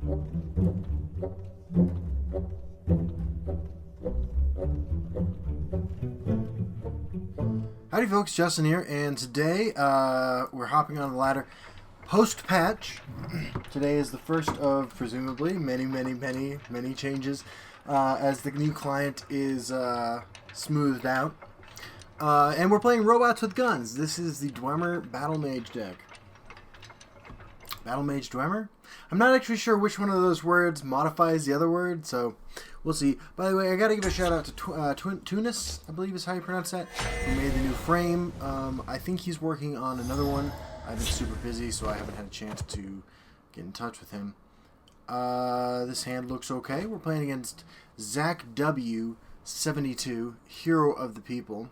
Howdy folks, Justin here, and today we're hopping on the ladder post-patch. Today is the first of, presumably, many changes as the new client is smoothed out. And we're playing robots with guns. This is the Dwemer Battlemage deck. Battlemage Dwemer? I'm not actually sure which one of those words modifies the other word, so we'll see. By the way, I gotta give a shout out to Tunis, I believe is how you pronounce that, who made the new frame. I think he's working on another one. I've been super busy, so I haven't had a chance to get in touch with him. This hand looks okay. We're playing against Zach W. 72, Hero of the People.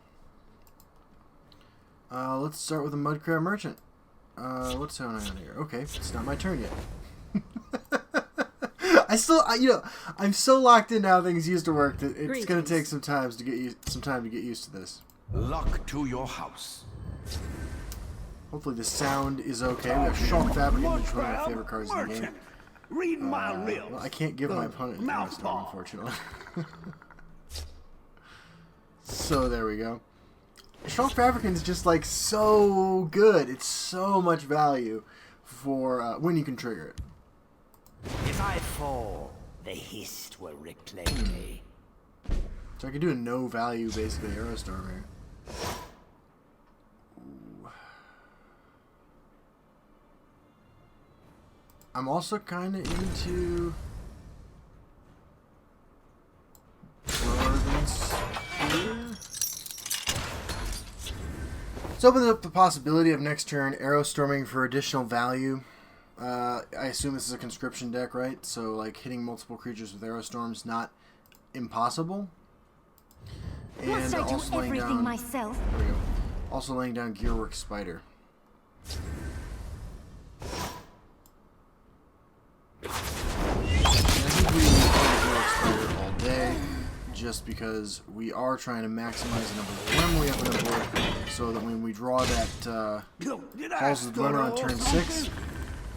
Let's start with a Mudcrab Merchant. What's going on here? Okay, it's not my turn yet. I'm so locked in how things used to work that it's going to take some time to get used to this. Luck to your house. Hopefully the sound is okay. We have Shock Fabric, which is one of my favorite cards in the game. Read my lips. Well, I can't give my opponent an Aerostorm, unfortunately. So there we go. Shock Fabric is just like so good. It's so much value for when you can trigger it. If I fall, the hist will reclaim me. So I could do a no value basically Aerostorm here. Ooh. I'm also kind of into It's opened up the possibility of next turn Aerostorming for additional value. I assume this is a conscription deck, right? So like hitting multiple creatures with Aerostorm's not impossible. And must I do also laying everything down, myself? There we go. Also laying down Gearworks Spider. And I think we will play Gearworks Spider all day, just because we are trying to maximize the number of Dwemer we have on the board, so that when we draw that Halls of the Dwemer on turn 6,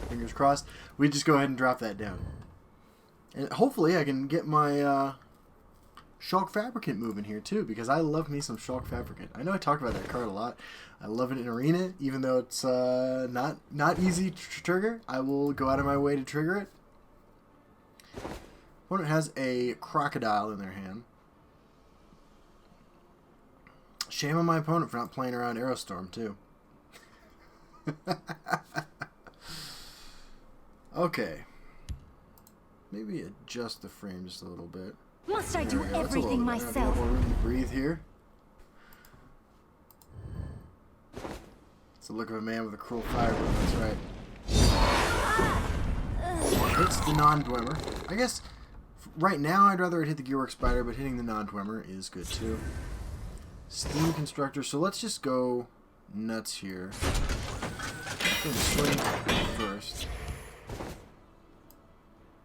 fingers crossed, we just go ahead and drop that down. And hopefully I can get my Shock Fabricant moving here too, because I love me some Shock Fabricant. I know I talk about that card a lot. I love it in Arena, even though it's not easy to trigger. I will go out of my way to trigger it. Opponent has a Crocodile in their hand. Shame on my opponent for not playing around Aerostorm too. Okay. Maybe adjust the frame just a little bit. Must I do everything myself? A little more room to breathe here. It's the look of a man with a cruel fire, that's right. Hits the non-Dwemer. I guess right now I'd rather it hit the Gearworks Spider, but hitting the non-Dwemer is good too. Steam Constructor, so let's just go nuts here. I'm gonna swing first.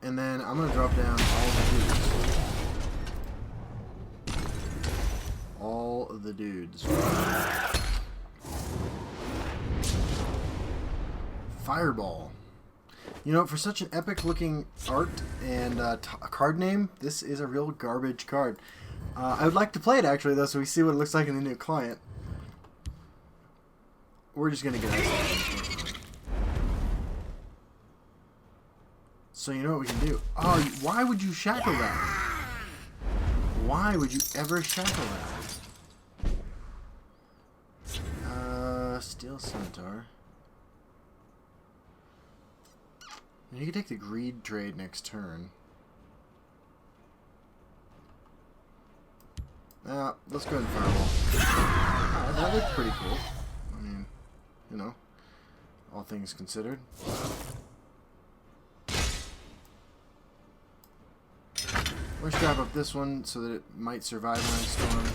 And then I'm going to drop down all of the dudes. Fireball. You know, for such an epic looking art and a card name, this is a real garbage card. I would like to play it actually though, so we see what it looks like in the new client. We're just going to get outside. So you know what we can do? Oh, why would you shackle that? Why would you ever shackle that? Steel Centaur. You can take the greed trade next turn. Let's go ahead and fireball. That looked pretty cool. I mean, you know, all things considered. We're going to strap up this one so that it might survive my storm.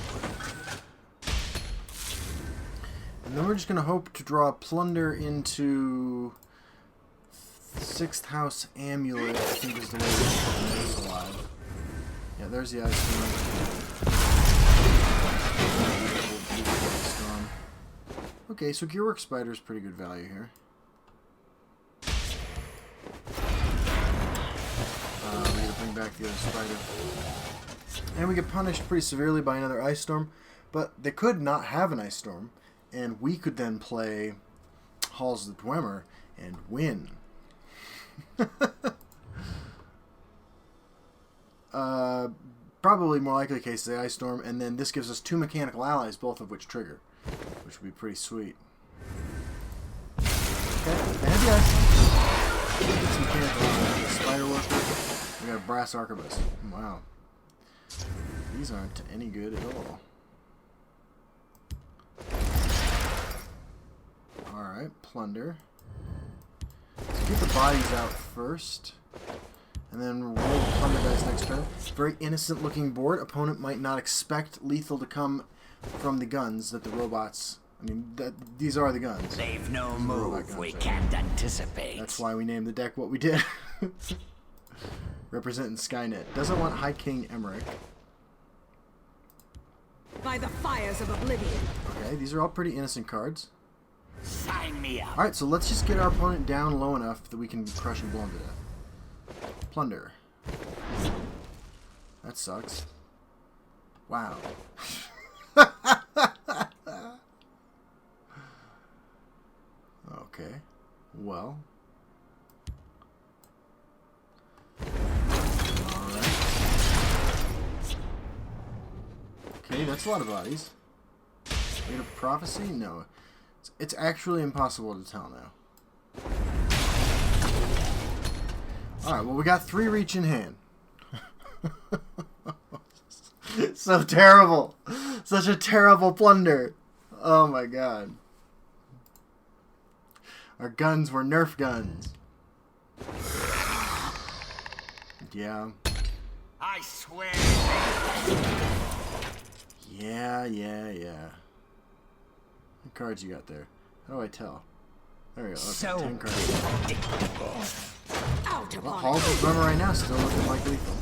And then we're just going to hope to draw Plunder into 6th House Amulet, I think is the way it's alive. Yeah, there's the Ice Storm. Okay, so Gearworks Spider is pretty good value here. back the other spider. And we get punished pretty severely by another ice storm, but they could not have an ice storm, and we could then play Halls of the Dwemer and win. Probably more likely case the ice storm, and then this gives us 2 mechanical allies, both of which trigger, which would be pretty sweet. Okay, the heavy ice storm. Get some mechanical allies. Spider worker. We got a brass arquebus. Wow. These aren't any good at all. Alright, plunder. Let's get the bodies out first. And then roll the plunder dice next turn. Very innocent looking board. Opponent might not expect lethal to come from the guns that the robots... I mean, these are the guns. They've no move we can't anticipate. That's why we named the deck what we did. Representing Skynet. Doesn't want High King Emmerich. By the fires of oblivion. Okay, these are all pretty innocent cards. Sign me up. Alright, so let's just get our opponent down low enough that we can crush and blow him to death. Plunder. That sucks. Wow. Okay. Well. Alright. Okay, that's a lot of bodies. Made of prophecy? No. It's actually impossible to tell now. Alright, well we got 3 reach in hand. So terrible. Such a terrible plunder. Oh my god. Our guns were Nerf guns. Yeah. I swear. Yeah. What cards you got there? How do I tell? There we go. Okay, So 10 cards. Out Well, upon Hall's of Dwemer right now still looking like lethal.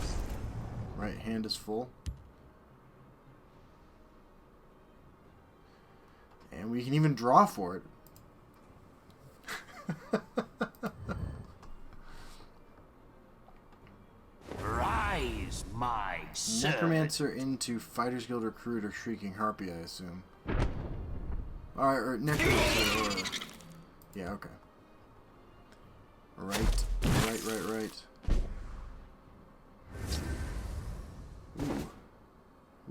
Right hand is full. And we can even draw for it. Rise, my servant. Necromancer into Fighters Guild Recruit or Shrieking Harpy, I assume. Alright, or Necromancer, or... Yeah, okay. Right.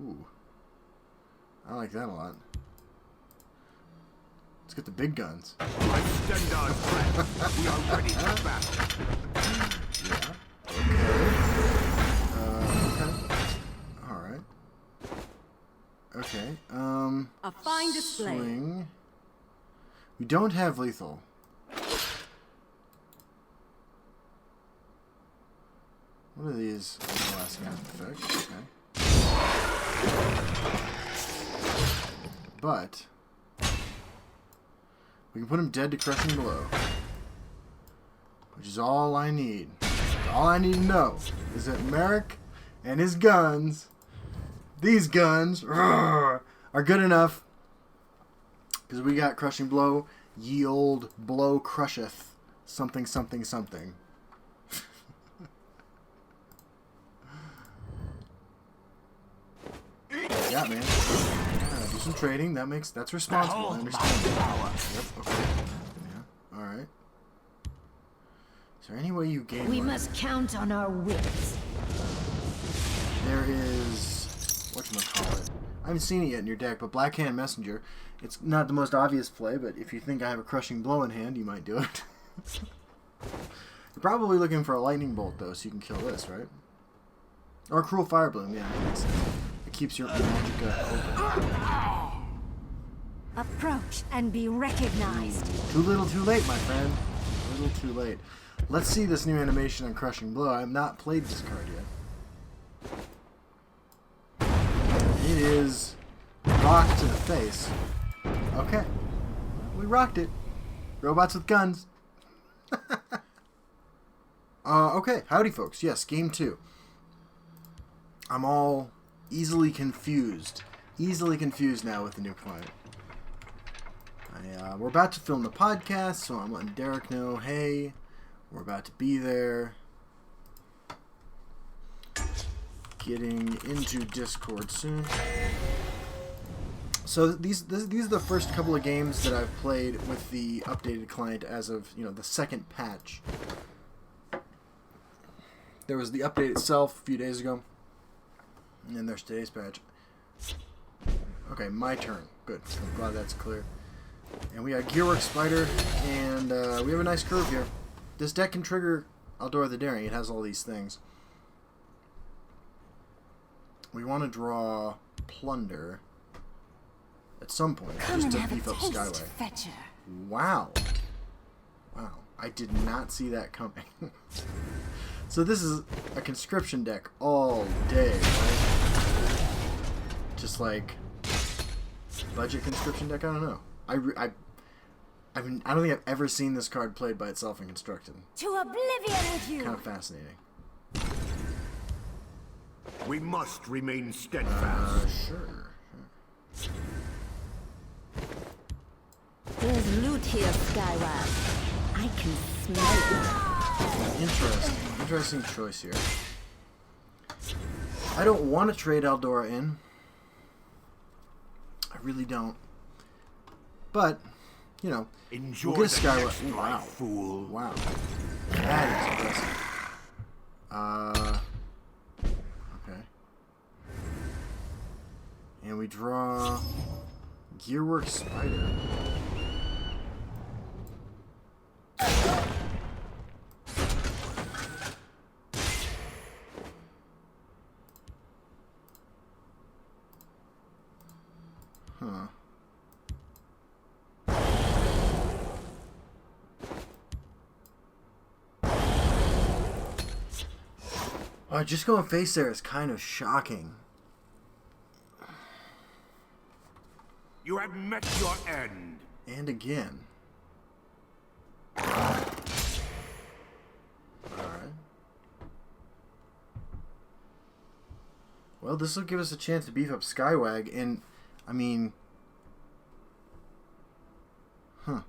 Ooh. I like that a lot. Let's get the big guns. Extend our threat. We are ready for battle. Yeah. Okay. Alright. Okay. a fine display. Swing. We don't have lethal. What are these? Oh, the last guy's effect. Okay. But we can put him dead to crushing blow, which is all I need. All I need to know is that Merrick and his guns, these guns, are good enough, because we got crushing blow. Ye old blow crusheth something something something. Yeah, man. Do some trading. That's responsible. I understand. Yep. Okay. Yeah. All right. Is there any way you gain? We money? must count on our wits. There is whatchamacallit. I haven't seen it yet in your deck, but Blackhand Messenger. It's not the most obvious play, but if you think I have a crushing blow in hand, you might do it. You're probably looking for a lightning bolt though, so you can kill this, right? Or a cruel fire bloom. Yeah, that makes sense. It keeps your magic open. Approach and be recognized. Too little, too late, my friend. A little too late. Let's see this new animation on Crushing Blow. I have not played this card yet. It is rocked to the face. Okay. We rocked it. Robots with guns. Okay. Howdy, folks. Yes, game 2. I'm all easily confused. Easily confused now with the new client. We're about to film the podcast, so I'm letting Derek know, hey, we're about to be there. getting into Discord soon. So these are the first couple of games that I've played with the updated client as of, you know, the second patch. There was the update itself a few days ago, and then there's today's patch. Okay, my turn. Good. I'm glad that's clear. And we got Gearworks Spider, and we have a nice curve here. This deck can trigger Eldora the Daring. It has all these things. We want to draw Plunder at some point, just to beef up Skyway. Fetcher. Wow. Wow. I did not see that coming. So this is a conscription deck all day, right? Just like budget conscription deck. I don't know. I mean, I don't think I've ever seen this card played by itself and constructed. To oblivion with you. Kind of fascinating. We must remain steadfast. Sure. There's loot here, Skyward. I can smell it. Interesting choice here. I don't want to trade Eldora in. I really don't. But, you know, Enjoy we'll get a the Skyway. next Wow. life, fool. Wow. That is impressive. Okay. And we draw Gearworks Spider. Huh. Just going face there is kind of shocking. You have met your end. And again. Alright. Well, this will give us a chance to beef up Skywag, and, I mean... Huh.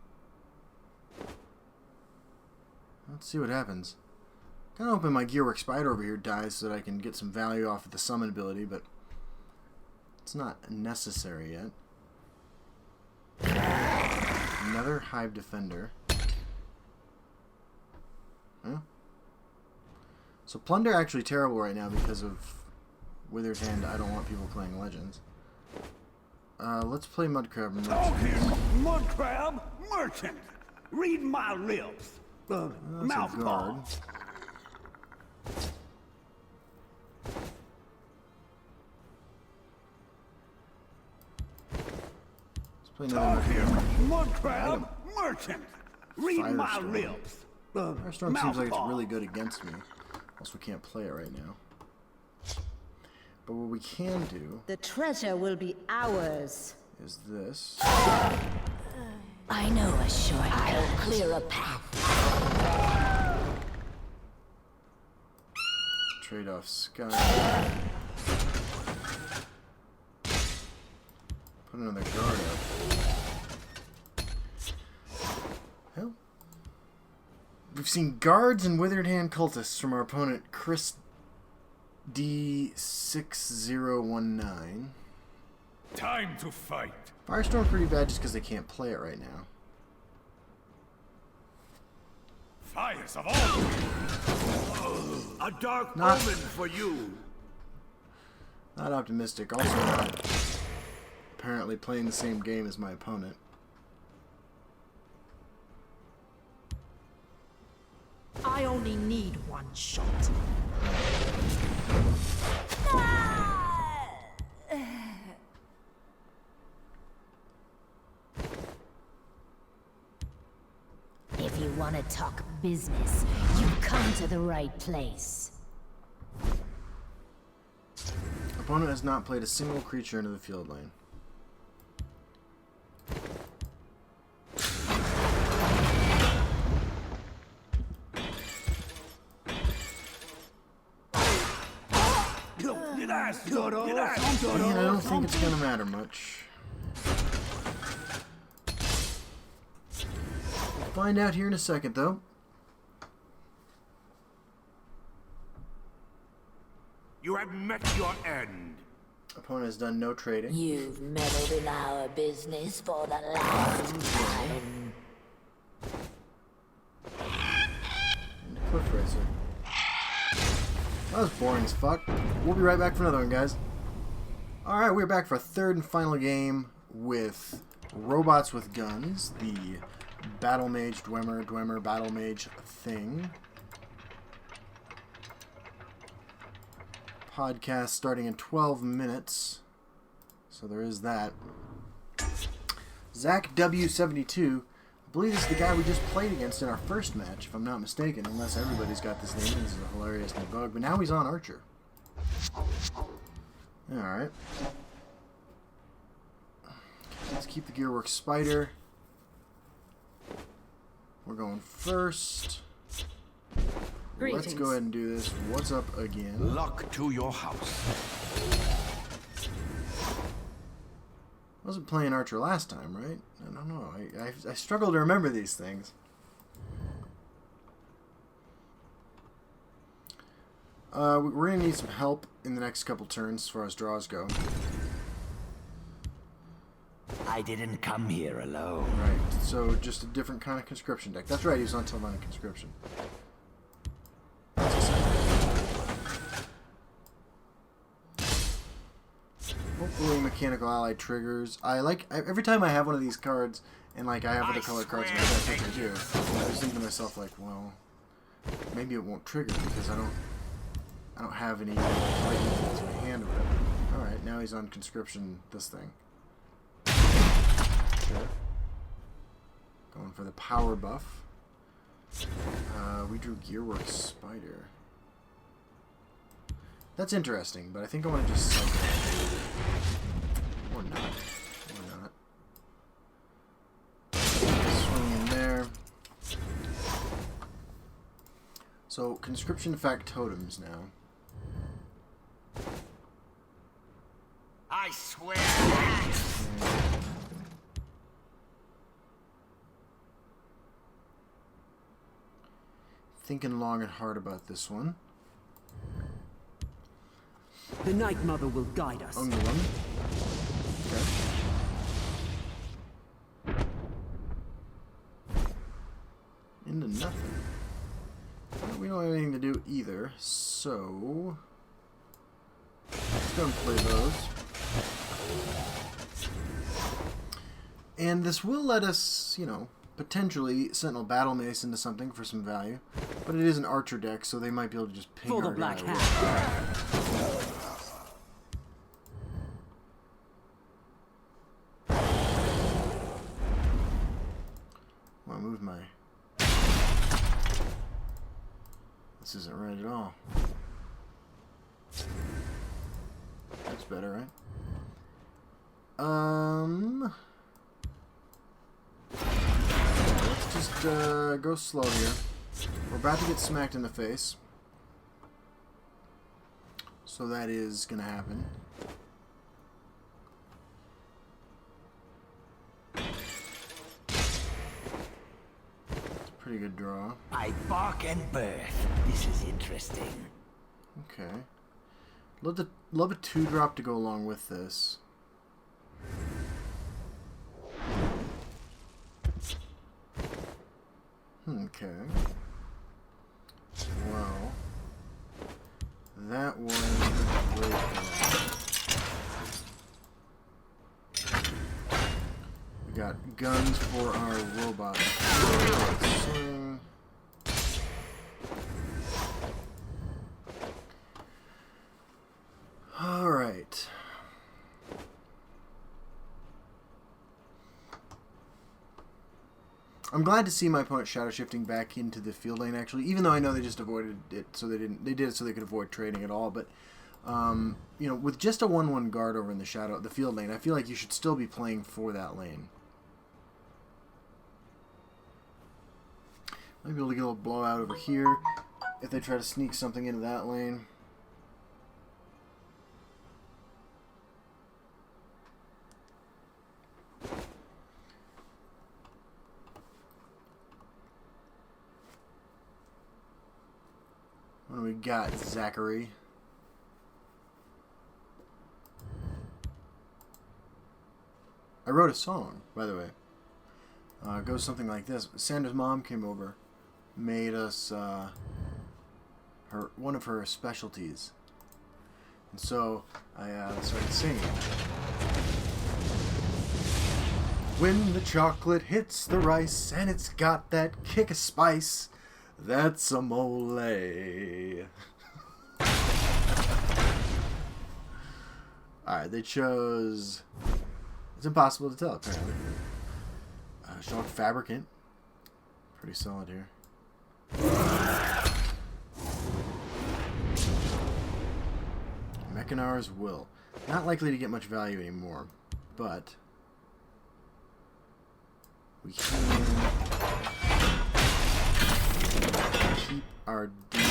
Let's see what happens. Kind of hoping my Gearworks Spider over here dies so that I can get some value off of the summon ability, but it's not necessary yet. Another Hive Defender. Huh? So Plunder actually terrible right now because of Withered Hand. I don't want people playing Legends. Let's play Mudcrab Merchant. Mudcrab Merchant! Read my lips! That's Mouth a guard. call. Let's play another Mudcrab Merchant! Read my Firestorm. lips! Firestorm seems like it's really good against me. Else we can't play it right now. But what we can do The treasure will be ours. is this. I know a shortcut. I'll clear a path. Trade off Sky. Put another guard up. Hell. We've seen guards and Withered Hand cultists from our opponent, Chris D6019. Time to fight. Firestorm's pretty bad just because they can't play it right now. Fires of all. A dark Not- omen for you. Not optimistic. Also not apparently playing the same game as my opponent. I only need one shot. If you want to talk business, you come to the right place. Opponent has not played a single creature into the field lane. Man, I don't think it's gonna matter much. We'll find out here in a second, though. You have met your end. Opponent has done no trading. You've meddled in our business for the last time. And a cliff racer. That was boring as fuck. We'll be right back for another one, guys. Alright, we're back for a third and final game with robots with guns. The Battlemage, Dwemer Battlemage thing. Podcast starting in 12 minutes. So there is that. Zach W72. I believe this is the guy we just played against in our first match, if I'm not mistaken. Unless everybody's got this name. This is a hilarious new bug. But now he's on Archer. Alright. Let's keep the Gearworks Spider. We're going first. Let's go ahead and do this. What's up again? Luck to your house. I wasn't playing Archer last time, right? I don't know. I struggle to remember these things. We're going to need some help in the next couple turns as far as draws go. I didn't come here alone. Right, so just a different kind of conscription deck. That's right, he was on Television Conscription. That's exciting. Hopefully Mechanical Ally triggers. Every time I have one of these cards, and like I have other colored cards in my deck, which I do, I was thinking to myself like, well, maybe it won't trigger because I don't have any lightning bolts in my hand or whatever. Alright, now he's on conscription this thing. Sure. Going for the power buff. We drew Gearworks Spider. That's interesting, but I think I want to just cycle. Or not. Or not. Swing in there. So, conscription factotums now. I swear. Thinking long and hard about this one. The Night Mother will guide us. Ungulum. Okay. Into nothing. Well, we don't have anything to do either, so let's go and play those. And this will let us, you know, potentially Sentinel Battle Mace into something for some value. But it is an Archer deck, so they might be able to just ping For the our Black guy. Hat. Well, I moved my... This isn't right at all. That's better, right? Let's just go slow here. We're about to get smacked in the face. So that is gonna happen. Pretty good draw. I bark and birth. This is interesting. Okay. Love a 2-drop to go along with this. Okay. Well, that was a great draw. We got guns for our robots. Swing. Alright. I'm glad to see my opponent shadow shifting back into the field lane, actually, even though I know they just avoided it, so they did it so they could avoid trading at all, but you know, with just a 1/1 guard over in the field lane, I feel like you should still be playing for that lane. Might be able to get a little blowout over here if they try to sneak something into that lane. What do we got, Zachary? I wrote a song, by the way. It goes something like this. Sandra's mom came over, made us one of her specialties. And so I started singing. When the chocolate hits the rice and it's got that kick of spice, that's a mole. Alright, they chose... It's impossible to tell, apparently. Showing Fabricant. Pretty solid here. Mechanar's Will. Not likely to get much value anymore, but... we can keep our demon,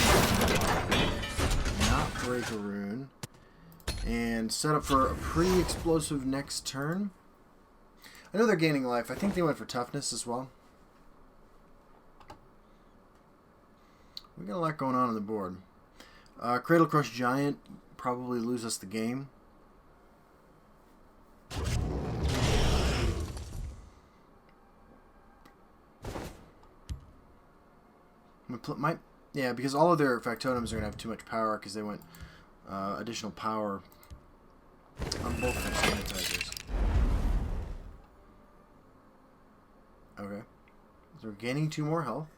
not break a rune, and set up for a pretty explosive next turn. I know they're gaining life. I think they went for toughness as well. We got a lot going on the board. Cradle Crush Giant probably lose us the game. Yeah, because all of their factotums are going to have too much power because they went additional power on both their sanitizers. Okay. So we're gaining 2 more health.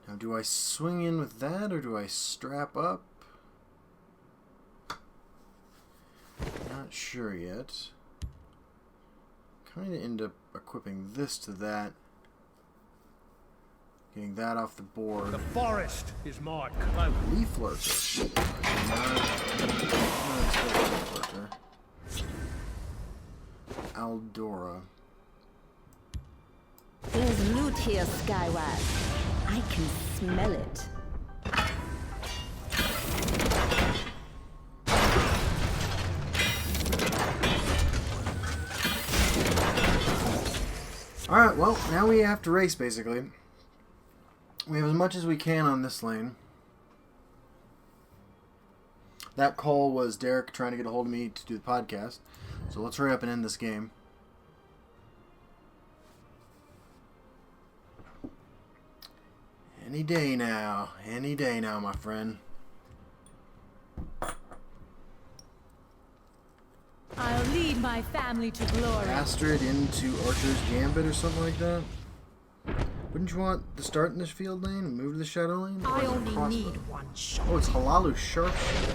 Now, do I swing in with that or do I strap up? Not sure yet. Kind of end up equipping this to that. Getting that off the board. The forest is my Leaf Lurker. Leaf Lurker. Aldora. There's loot here, Skyward. I can smell it. Alright, well, now we have to race, basically. We have as much as we can on this lane. That call was Derek trying to get a hold of me to do the podcast. So let's hurry up and end this game. Any day now, my friend. I'll lead my family to glory. Bastard into Archer's Gambit or something like that. Wouldn't you want to start in this field lane and move to the shadow lane? I Or is it only crossbow? need one shot. Oh, it's Halalu Sharpshooter.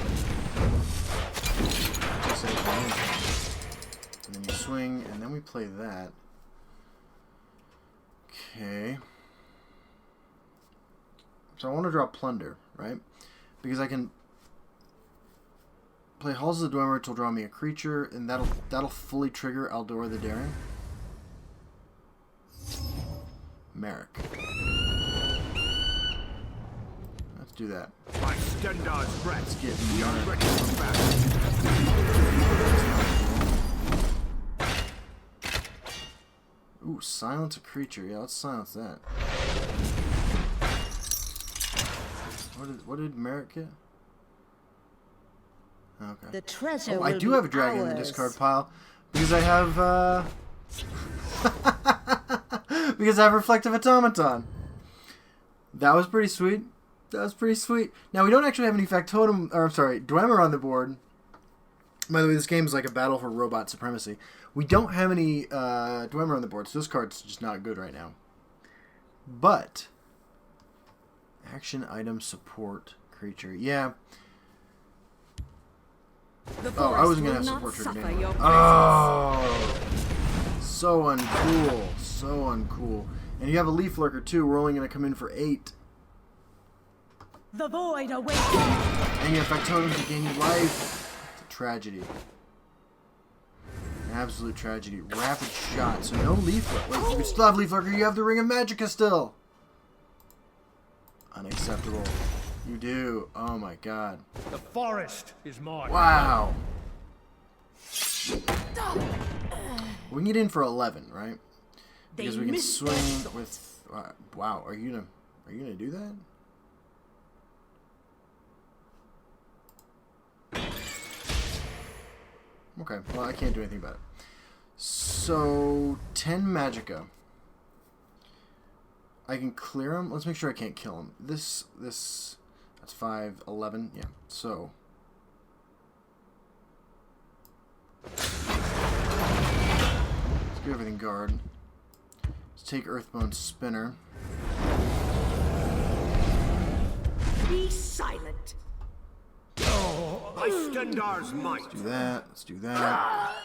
And then you swing, and then we play that. Okay. So I want to draw Plunder, right? Because I can play Halls of the Dwemer, which will draw me a creature, and that'll fully trigger Aldora the Daring. Merrick. Let's do that. By Stendar's breath, Let's get we are Merrick. ready for battle. Ooh, silence a creature. Yeah, let's silence that. What did Merrick get? Okay. The treasure I will do be have a dragon in the ours. discard pile because I have because I have Reflective Automaton. That was pretty sweet. Now we don't actually have any Dwemer on the board. By the way, this game is like a battle for robot supremacy. We don't have any Dwemer on the board, so this card's just not good right now. But action item support creature, yeah. Oh, I wasn't gonna have support trigger anyway. Oh, so uncool. And you have a Leaf Lurker too. We're only gonna come in for 8. The void awaits. And you have Factotum to gain you life. It's a tragedy. An absolute tragedy. Rapid shot. So no Leaf Lurker. Wait, you still have Leaf Lurker. You have the Ring of Magicka still. Unacceptable. You do. Oh my god. The forest is mine. Wow. We can get in for 11, right? Because we can swing with. Wow. Are you gonna do that? Okay, well, I can't do anything about it. So, 10 Magicka. I can clear him. Let's make sure I can't kill him. This, that's 5, 11. Yeah, so. Let's give everything guard. Let's take Earthbone Spinner. Be silent. By Stendar's might. Let's do that. Let's do that.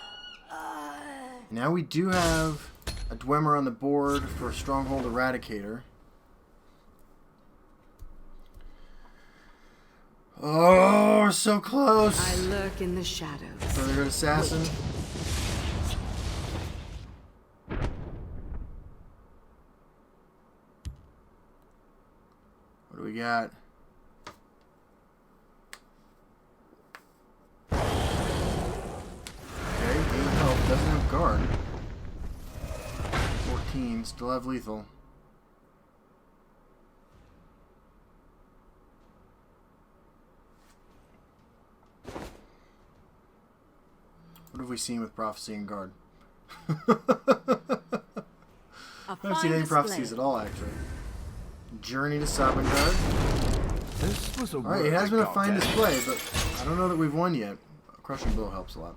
Now we do have a Dwemer on the board for Stronghold Eradicator. Oh, we're so close. I lurk in the shadows. Further Assassin. What do we got? Okay, gain health. Doesn't have guard. 14. Still have lethal. What have we seen with Prophecy and Guard? I haven't seen any prophecies at all, actually. Journey to Sovngarde. This was a Alright, it has been a fine display, but I don't know that we've won yet. Crushing Blow helps a lot.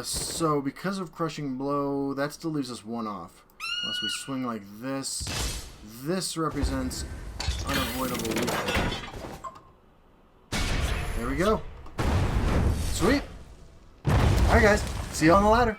So because of Crushing Blow, that still leaves us 1 off. Unless we swing like this. This represents unavoidable lethal. There we go. Sweet. Alright guys, see you on the ladder.